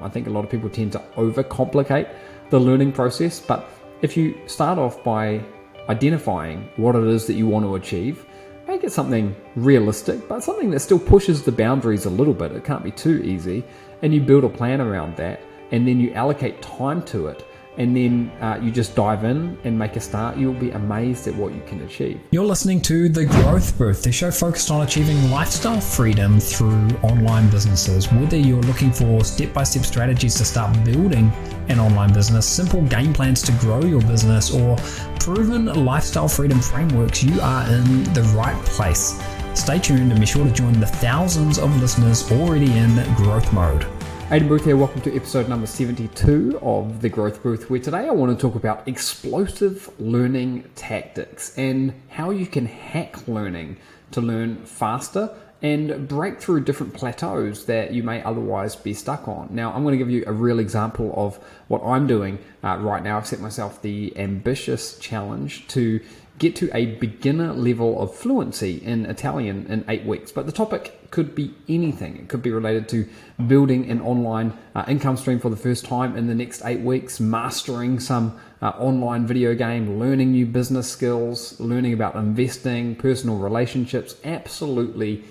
I think a lot of people tend to overcomplicate the learning process, but if you start off by identifying what it is that you want to achieve, make it something realistic, but something that still pushes the boundaries a little bit. It can't be too easy, and you build a plan around that, and then you allocate time to it, and then you just dive in and make a start. You'll be amazed at what you can achieve. You're listening to The Growth Booth, the show focused on achieving lifestyle freedom through online businesses. Whether you're looking for step-by-step strategies to start building an online business, simple game plans to grow your business, or proven lifestyle freedom frameworks, you are in the right place. Stay tuned and be sure to join the thousands of listeners already in growth mode. Aidan Booth here, welcome to episode number 72 of The Growth Booth, where today I want to talk about explosive learning tactics and how you can hack learning to learn faster and break through different plateaus that you may otherwise be stuck on. Now, I'm going to give you a real example of what I'm doing right now. I've set myself the ambitious challenge to get to a beginner level of fluency in Italian in 8 weeks. But the topic could be anything. It could be related to building an online income stream for the first time in the next 8 weeks, mastering some online video game, learning new business skills, learning about investing, personal relationships, absolutely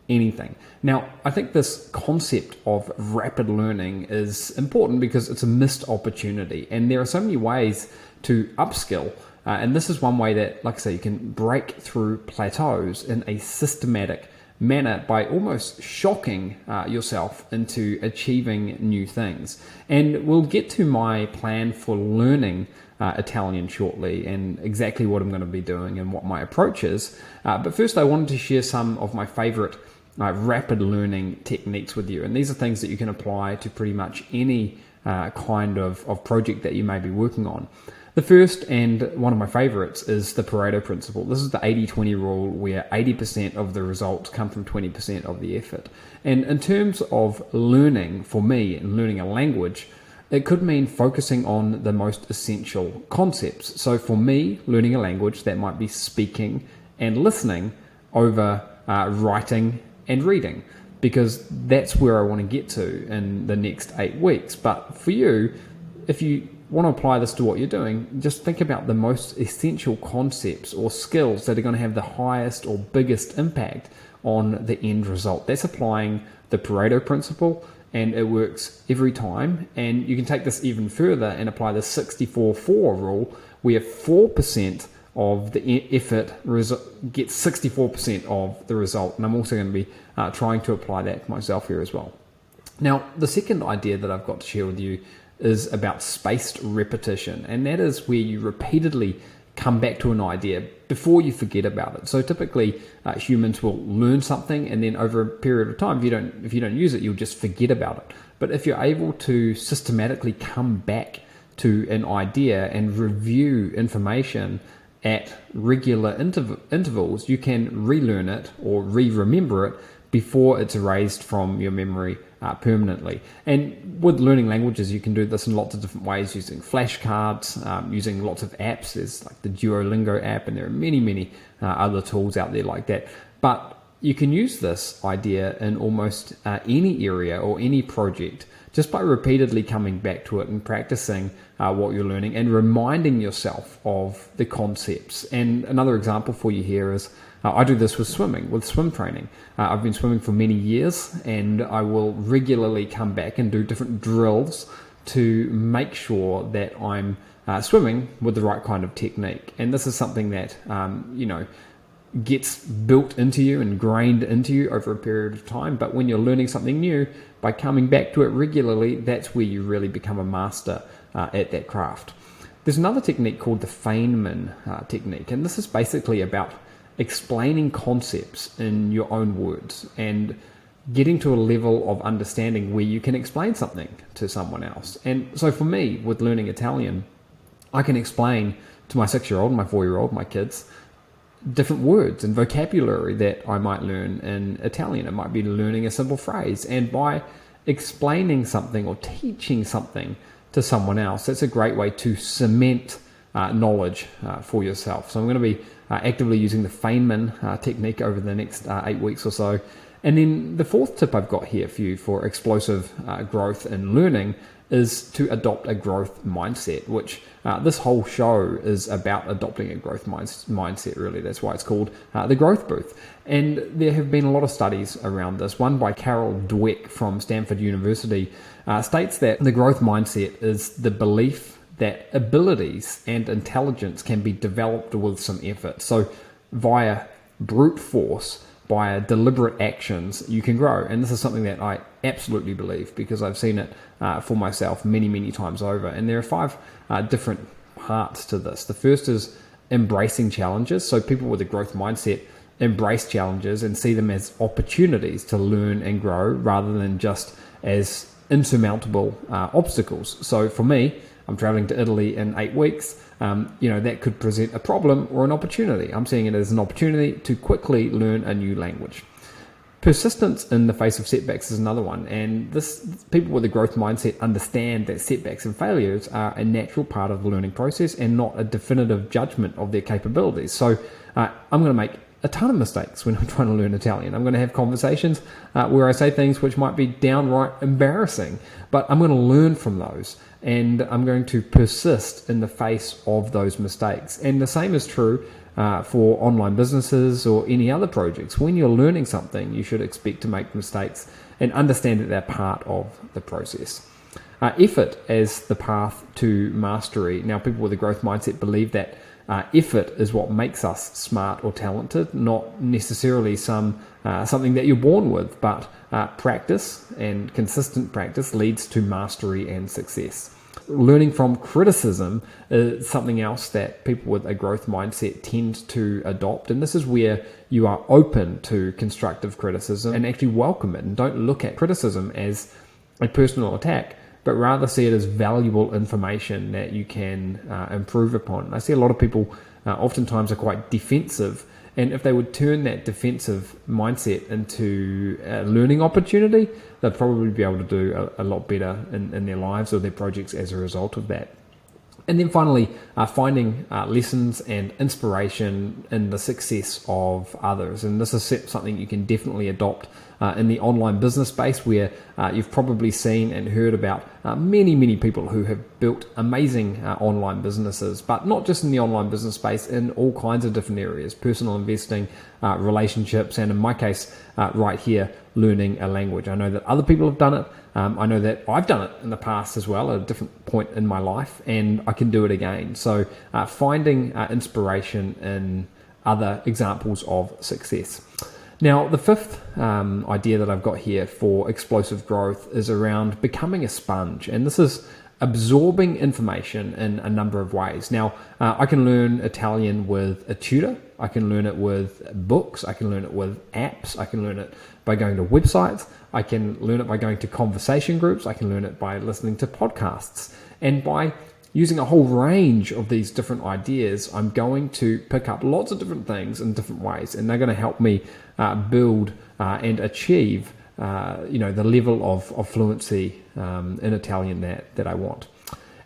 anything. Now, I think this concept of rapid learning is important because it's a missed opportunity, and there are so many ways to upskill. And this is one way that, like I say, you can break through plateaus in a systematic manner by almost shocking yourself into achieving new things. And we'll get to my plan for learning Italian shortly and exactly what I'm going to be doing and what my approach is. But first, I wanted to share some of my favorite rapid learning techniques with you. And these are things that you can apply to pretty much any kind of project that you may be working on. The first, and one of my favorites, is the Pareto principle. This is the 80-20 rule, where 80% of the results come from 20% of the effort. And in terms of learning, for me, and learning a language, it could mean focusing on the most essential concepts. So for me, learning a language, that might be speaking and listening over writing and reading, because that's where I want to get to in the next 8 weeks. But for you, if you want to apply this to what you're doing, just think about the most essential concepts or skills that are going to have the highest or biggest impact on the end result. That's applying the Pareto principle, and it works every time. And you can take this even further and apply the 64-4 rule, where 4% of the effort gets 64% of the result. And I'm also going to be trying to apply that to myself here as well. Now, the second idea that I've got to share with you is about spaced repetition, and that is where you repeatedly come back to an idea before you forget about it. So typically humans will learn something, and then over a period of time, if you don't use it, you'll just forget about it. But if you're able to systematically come back to an idea and review information at regular intervals, you can relearn it or re-remember it before it's erased from your memory permanently. And with learning languages, you can do this in lots of different ways, using flashcards, using lots of apps. There's like the Duolingo app, and there are many other tools out there like that. But you can use this idea in almost any area or any project, just by repeatedly coming back to it and practicing what you're learning and reminding yourself of the concepts. And another example for you here is I do this with swimming, with swim training. I've been swimming for many years, and I will regularly come back and do different drills to make sure that I'm swimming with the right kind of technique. And this is something that, gets built into you, ingrained into you over a period of time. But when you're learning something new, by coming back to it regularly, that's where you really become a master at that craft. There's another technique called the Feynman Technique, and this is basically about explaining concepts in your own words and getting to a level of understanding where you can explain something to someone else. And so for me, with learning Italian, I can explain to my 6-year-old, my 4-year-old, my kids, different words and vocabulary that I might learn in Italian. It might be learning a simple phrase. And by explaining something or teaching something to someone else, that's a great way to cement knowledge for yourself. So I'm going to be actively using the Feynman technique over the next 8 weeks or so. And then the fourth tip I've got here for you for explosive growth and learning is to adopt a growth mindset, which this whole show is about adopting a growth mindset, really. That's why it's called The Growth Booth. And there have been a lot of studies around this. One by Carol Dweck from Stanford University states that the growth mindset is the belief that abilities and intelligence can be developed with some effort. So via brute force, by deliberate actions, you can grow. And this is something that I absolutely believe because I've seen it for myself many, many times over. And there are 5 different parts to this. The first is embracing challenges. So people with a growth mindset embrace challenges and see them as opportunities to learn and grow rather than just as insurmountable obstacles. So for me, I'm traveling to Italy in 8 weeks. That could present a problem or an opportunity. I'm seeing it as an opportunity to quickly learn a new language. Persistence in the face of setbacks is another one. And people with a growth mindset understand that setbacks and failures are a natural part of the learning process and not a definitive judgment of their capabilities. So I'm going to make a ton of mistakes when I'm trying to learn Italian. I'm going to have conversations where I say things which might be downright embarrassing, but I'm going to learn from those. And I'm going to persist in the face of those mistakes. And the same is true for online businesses or any other projects. When you're learning something, you should expect to make mistakes and understand that they're part of the process. Effort as the path to mastery. Now, people with a growth mindset believe that effort is what makes us smart or talented, not necessarily something that you're born with, but practice and consistent practice leads to mastery and success. Learning from criticism is something else that people with a growth mindset tend to adopt, and this is where you are open to constructive criticism and actually welcome it and don't look at criticism as a personal attack, but rather see it as valuable information that you can improve upon. I see a lot of people oftentimes are quite defensive, and if they would turn that defensive mindset into a learning opportunity, they'd probably be able to do a lot better in their lives or their projects as a result of that. And then finally, finding lessons and inspiration in the success of others. And this is something you can definitely adopt in the online business space, where you've probably seen and heard about many, many people who have built amazing online businesses, but not just in the online business space, in all kinds of different areas: personal investing, relationships, and in my case, right here, learning a language. I know that other people have done it. I know that I've done it in the past as well at a different point in my life, and I can do it again. So finding inspiration in other examples of success. Now, the fifth idea that I've got here for explosive growth is around becoming a sponge. And this is absorbing information in a number of ways. Now, I can learn Italian with a tutor. I can learn it with books. I can learn it with apps. I can learn it by going to websites. I can learn it by going to conversation groups. I can learn it by listening to podcasts. And by using a whole range of these different ideas, I'm going to pick up lots of different things in different ways, and they're going to help me build and achieve the level of fluency in Italian that I want.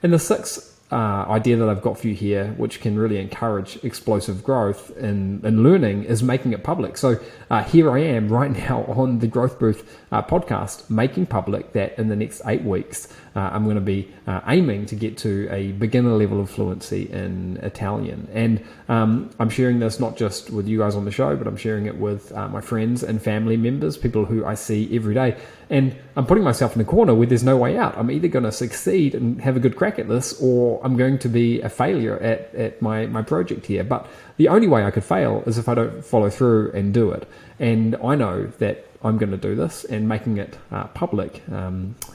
And the sixth idea that I've got for you here, which can really encourage explosive growth in learning, is making it public. So here I am right now on the Growth Booth podcast, making public that in the next 8 weeks, I'm going to be aiming to get to a beginner level of fluency in Italian. And I'm sharing this not just with you guys on the show, but I'm sharing it with my friends and family members, people who I see every day. And I'm putting myself in a corner where there's no way out. I'm either going to succeed and have a good crack at this, or I'm going to be a failure at my project here. But the only way I could fail is if I don't follow through and do it. And I know that I'm going to do this, and making it public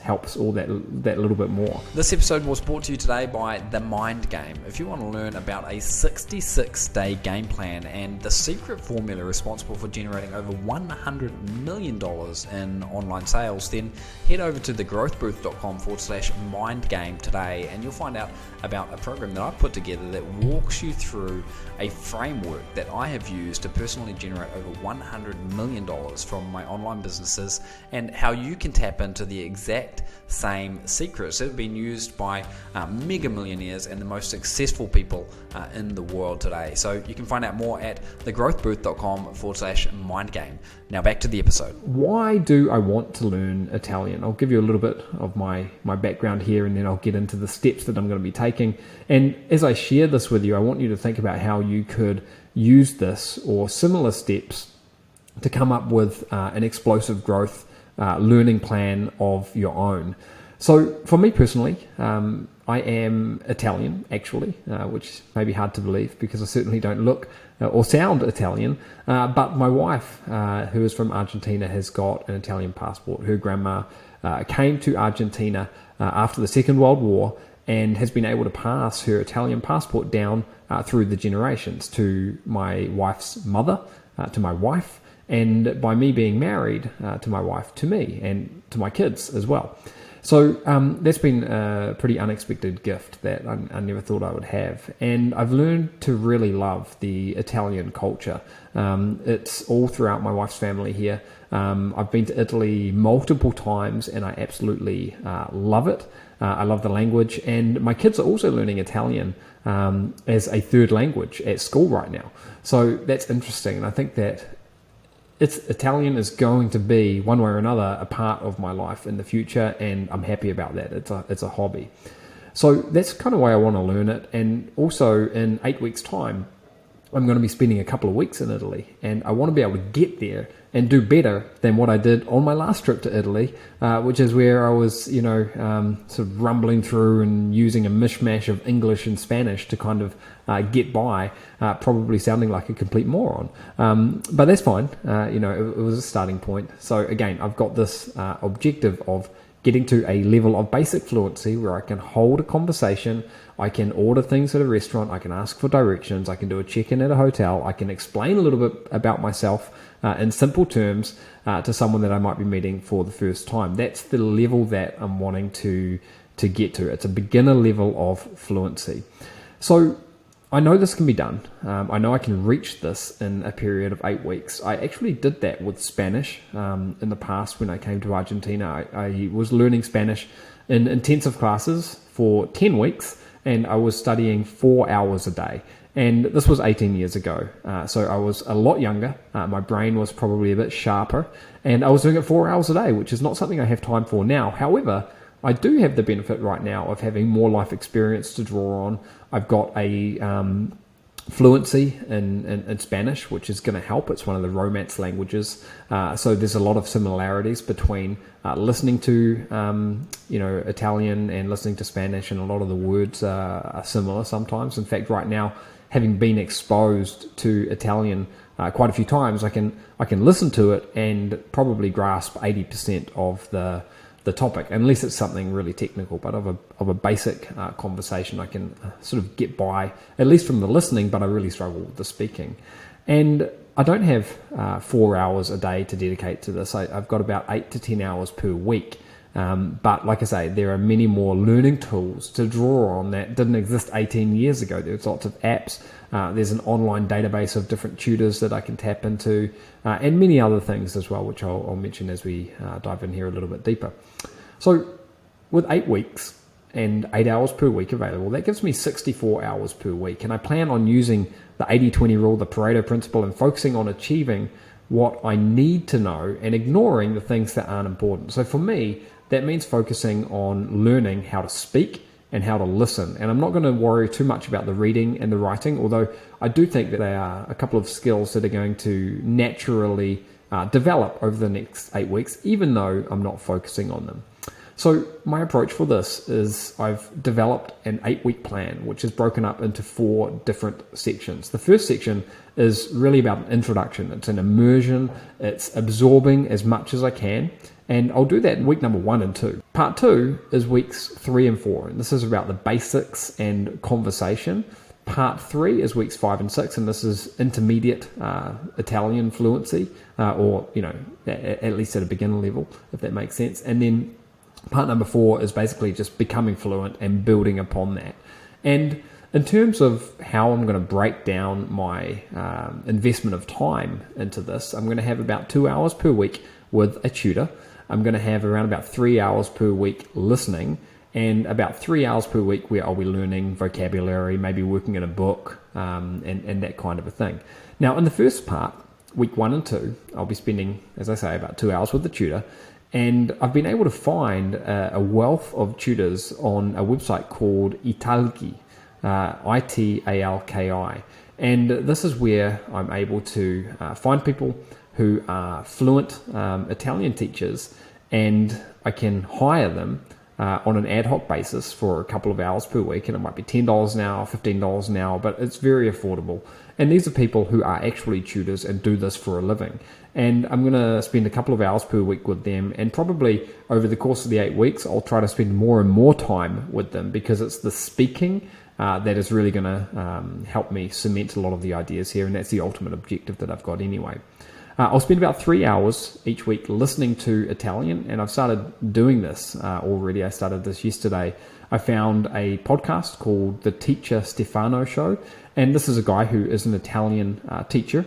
helps all that little bit more. This episode was brought to you today by The Mind Game. If you want to learn about a 66-day game plan and the secret formula responsible for generating over $100 million in online sales, then head over to thegrowthbooth.com/mindgame today, and you'll find out about a program that I've put together that walks you through a framework that I have used to personally generate over $100 million from my online online businesses, and how you can tap into the exact same secrets that have been used by mega millionaires and the most successful people in the world today. So you can find out more at thegrowthbooth.com/mindgame. Now back to the episode. Why do I want to learn Italian? I'll give you a little bit of my background here, and then I'll get into the steps that I'm going to be taking. And as I share this with you, I want you to think about how you could use this or similar steps to come up with an explosive growth learning plan of your own. So for me personally, I am Italian, actually, which may be hard to believe because I certainly don't look or sound Italian. But my wife, who is from Argentina, has got an Italian passport. Her grandma came to Argentina after the Second World War and has been able to pass her Italian passport down through the generations to my wife's mother, to my wife, and by me being married to my wife, to me, and to my kids as well. So that's been a pretty unexpected gift that I never thought I would have. And I've learned to really love the Italian culture. It's all throughout my wife's family here. I've been to Italy multiple times and I absolutely love it. I love the language, and my kids are also learning Italian as a third language at school right now. So that's interesting, and I think that Italian is going to be, one way or another, a part of my life in the future, and I'm happy about that. It's a hobby. So that's kind of why I want to learn it. And also in 8 weeks' time, I'm going to be spending a couple of weeks in Italy, and I want to be able to get there and do better than what I did on my last trip to Italy, which is where I was, sort of rumbling through and using a mishmash of English and Spanish to kind of get by, probably sounding like a complete moron. But that's fine. It was a starting point. So again, I've got this objective of getting to a level of basic fluency where I can hold a conversation, I can order things at a restaurant, I can ask for directions, I can do a check-in at a hotel, I can explain a little bit about myself in simple terms to someone that I might be meeting for the first time. That's the level that I'm wanting to get to. It's a beginner level of fluency. So I know this can be done. I know I can reach this in a period of 8 weeks. I actually did that with Spanish in the past when I came to Argentina. I was learning Spanish in intensive classes for 10 weeks, and I was studying 4 hours a day. And this was 18 years ago. So I was a lot younger. My brain was probably a bit sharper, and I was doing it 4 hours a day, which is not something I have time for now. However, I do have the benefit right now of having more life experience to draw on. I've got a fluency in Spanish, which is going to help. It's one of the Romance languages. So there's a lot of similarities between listening to Italian and listening to Spanish, and a lot of the words are similar sometimes. In fact, right now, having been exposed to Italian quite a few times, I can listen to it and probably grasp 80% of the topic, unless it's something really technical. But of a basic conversation, I can sort of get by, at least from the listening, but I really struggle with the speaking. And I don't have 4 hours a day to dedicate to this. I've got about 8 to 10 hours per week. But like I say, there are many more learning tools to draw on that didn't exist 18 years ago. There's lots of apps. There's an online database of different tutors that I can tap into, and many other things as well, which I'll mention as we dive in here a little bit deeper. So with 8 weeks and 8 hours per week available, that gives me 64 hours per week. And I plan on using the 80-20 rule, the Pareto principle, and focusing on achieving what I need to know and ignoring the things that aren't important. So for me, that means focusing on learning how to speak and how to listen. And I'm not going to worry too much about the reading and the writing, although I do think that they are a couple of skills that are going to naturally develop over the next 8 weeks, even though I'm not focusing on them. So my approach for this is I've developed an 8-week plan, which is broken up into 4 different sections. The first section is really about an introduction. It's an immersion. It's absorbing as much as I can. And I'll do that in week number 1 and 2. Part 2 is weeks 3 and 4. And this is about the basics and conversation. Part 3 is weeks 5 and 6. And this is intermediate Italian fluency, or, at least at a beginner level, if that makes sense. And then part number 4 is basically just becoming fluent and building upon that. And in terms of how I'm going to break down my investment of time into this, I'm going to have about 2 hours per week with a tutor. I'm going to have around about 3 hours per week listening, and about 3 hours per week where I'll be learning vocabulary, maybe working in a book, and that kind of a thing. Now, in the first part, week 1 and 2, I'll be spending, as I say, about 2 hours with the tutor. And I've been able to find a wealth of tutors on a website called Italki, Italki. And this is where I'm able to find people who are fluent Italian teachers, and I can hire them on an ad hoc basis for a couple of hours per week, and it might be $10 an hour, $15 an hour, but it's very affordable. And these are people who are actually tutors and do this for a living. And I'm going to spend a couple of hours per week with them, and probably over the course of the 8 weeks, I'll try to spend more and more time with them, because it's the speaking that is really going to help me cement a lot of the ideas here, and that's the ultimate objective that I've got anyway. I'll spend about 3 hours each week listening to Italian, and I've started doing this already. I started this yesterday. I found a podcast called The Teacher Stefano Show, and this is a guy who is an Italian teacher,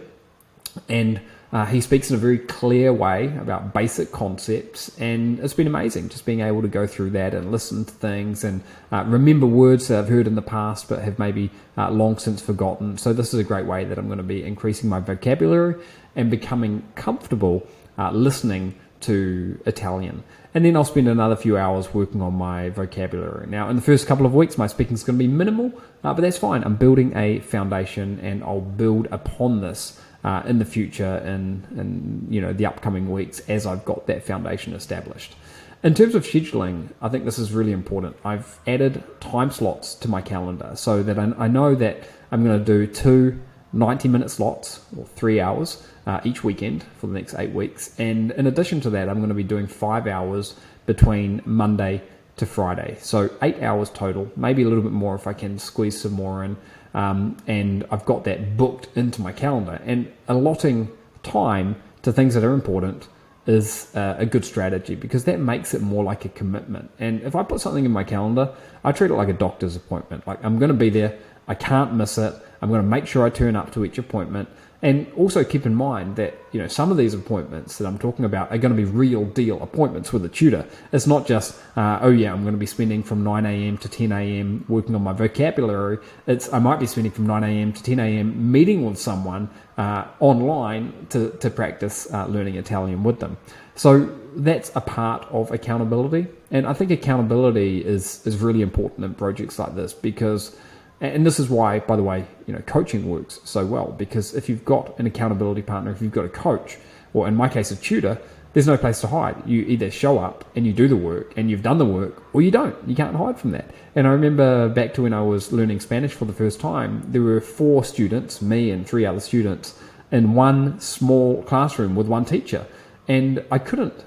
and he speaks in a very clear way about basic concepts, and it's been amazing just being able to go through that and listen to things and remember words that I've heard in the past but have maybe long since forgotten. So this is a great way that I'm going to be increasing my vocabulary and becoming comfortable listening to Italian. And then I'll spend another few hours working on my vocabulary. Now, in the first couple of weeks, my speaking is going to be minimal, but that's fine. I'm building a foundation, and I'll build upon this in the future and the upcoming weeks as I've got that foundation established. In terms of scheduling, I think this is really important. I've added time slots to my calendar so that I know that I'm going to do 2 90-minute slots, or 3 hours each weekend for the next 8 weeks. And in addition to that, I'm going to be doing 5 hours between Monday to Friday. So 8 hours total, maybe a little bit more if I can squeeze some more in. And I've got that booked into my calendar. And allotting time to things that are important is a good strategy, because that makes it more like a commitment. And if I put something in my calendar, I treat it like a doctor's appointment. Like, I'm going to be there. I can't miss it. I'm going to make sure I turn up to each appointment. And also keep in mind that, some of these appointments that I'm talking about are going to be real deal appointments with a tutor. It's not just, I'm going to be spending from 9 a.m. to 10 a.m. working on my vocabulary. I might be spending from 9 a.m. to 10 a.m. meeting with someone online to practice learning Italian with them. So that's a part of accountability. And I think accountability is really important in projects like this, because, and this is why, by the way, coaching works so well, because if you've got an accountability partner, if you've got a coach, or in my case, a tutor, there's no place to hide. You either show up and you do the work and you've done the work, or you don't. You can't hide from that. And I remember back to when I was learning Spanish for the first time, there were 4 students, me and 3 other students, in one small classroom with one teacher. And I couldn't,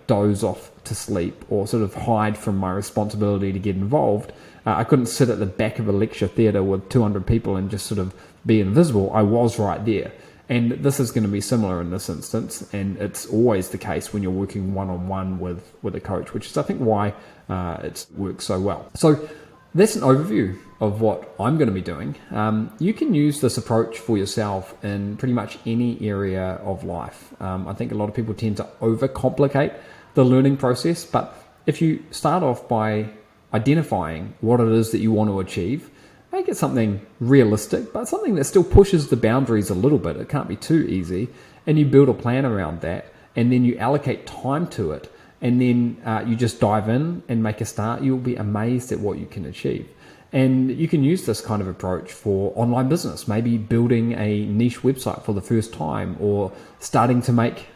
doze off to sleep or sort of hide from my responsibility to get involved. I couldn't sit at the back of a lecture theatre with 200 people and just sort of be invisible. I was right there. And this is going to be similar in this instance. And it's always the case when you're working one-on-one with a coach, which is, I think, why it works so well. So that's an overview of what I'm going to be doing. You can use this approach for yourself in pretty much any area of life. I think a lot of people tend to overcomplicate the learning process, but if you start off by identifying what it is that you want to achieve, make it something realistic, but something that still pushes the boundaries a little bit. It can't be too easy. And you build a plan around that, and then you allocate time to it, and then you just dive in and make a start. You'll be amazed at what you can achieve. And you can use this kind of approach for online business, maybe building a niche website for the first time, or starting to make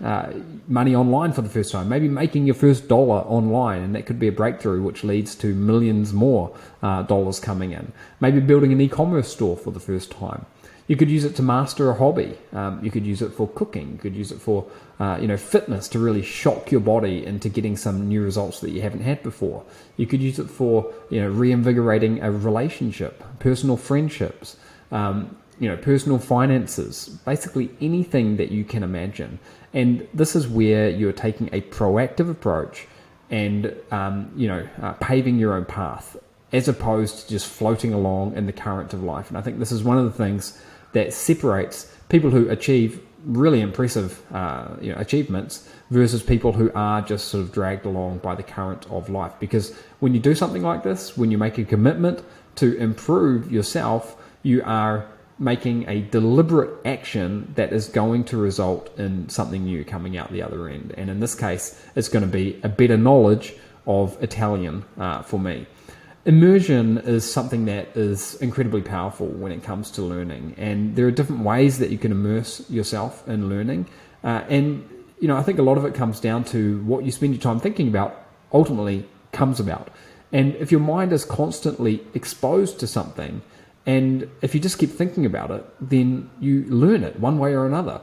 money online for the first time, maybe making your first dollar online, and that could be a breakthrough which leads to millions more dollars coming in. Maybe building an e-commerce store for the first time. You could use it to master a hobby. You could use it for cooking. You could use it for fitness, to really shock your body into getting some new results that you haven't had before. You could use it for reinvigorating a relationship, personal friendships, personal finances, basically anything that you can imagine. And this is where you're taking a proactive approach and paving your own path, as opposed to just floating along in the current of life. And I think this is one of the things that separates people who achieve really impressive achievements versus people who are just sort of dragged along by the current of life. Because when you do something like this, when you make a commitment to improve yourself, you are making a deliberate action that is going to result in something new coming out the other end. And in this case, it's going to be a better knowledge of Italian for me. Immersion is something that is incredibly powerful when it comes to learning, and there are different ways that you can immerse yourself in learning. And I think a lot of it comes down to what you spend your time thinking about ultimately comes about. And if your mind is constantly exposed to something, and if you just keep thinking about it, then you learn it one way or another.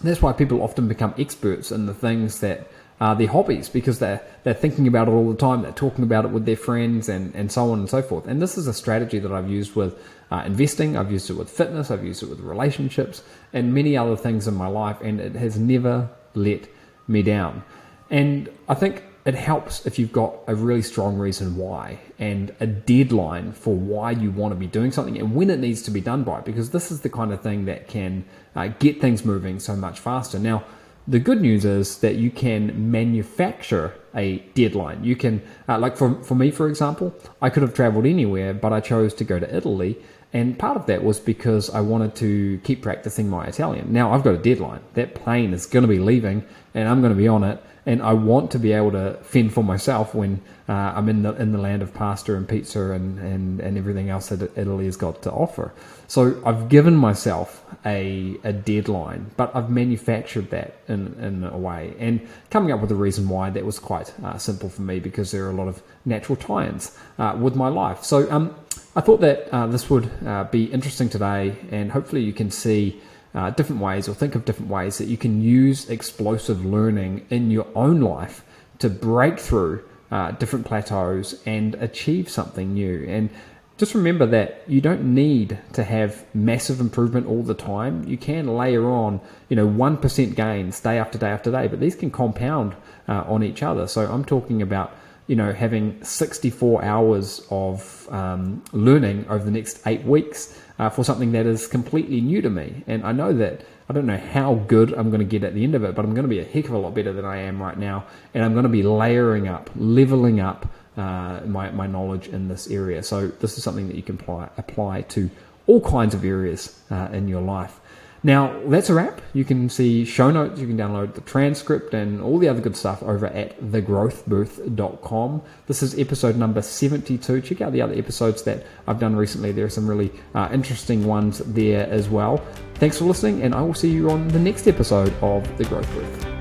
That's why people often become experts in the things that are their hobbies, because they're thinking about it all the time, they're talking about it with their friends, and so on and so forth. And this is a strategy that I've used with investing, I've used it with fitness, I've used it with relationships, and many other things in my life, and it has never let me down. And I think it helps if you've got a really strong reason why, and a deadline for why you want to be doing something and when it needs to be done by, because this is the kind of thing that can get things moving so much faster. Now, the good news is that you can manufacture a deadline. You can, like for me, for example, I could have traveled anywhere, but I chose to go to Italy. And part of that was because I wanted to keep practicing my Italian. Now I've got a deadline. That plane is going to be leaving and I'm going to be on it. And I want to be able to fend for myself when I'm in the land of pasta and pizza and everything else that Italy has got to offer. So I've given myself a deadline, but I've manufactured that in a way. And coming up with a reason why, that was quite simple for me, because there are a lot of natural tie-ins with my life. So I thought that this would be interesting today, and hopefully you can see different ways, or think of different ways that you can use explosive learning in your own life to break through different plateaus and achieve something new. And just remember that you don't need to have massive improvement all the time. You can layer on 1% gains day after day after day, but these can compound on each other. So I'm talking about having 64 hours of learning over the next 8 weeks for something that is completely new to me. And I know that I don't know how good I'm going to get at the end of it, but I'm going to be a heck of a lot better than I am right now. And I'm going to be layering up, leveling up my knowledge in this area. So this is something that you can apply to all kinds of areas in your life. Now, that's a wrap. You can see show notes, you can download the transcript and all the other good stuff over at thegrowthbooth.com. This is episode number 72. Check out the other episodes that I've done recently. There are some really interesting ones there as well. Thanks for listening, and I will see you on the next episode of The Growth Booth.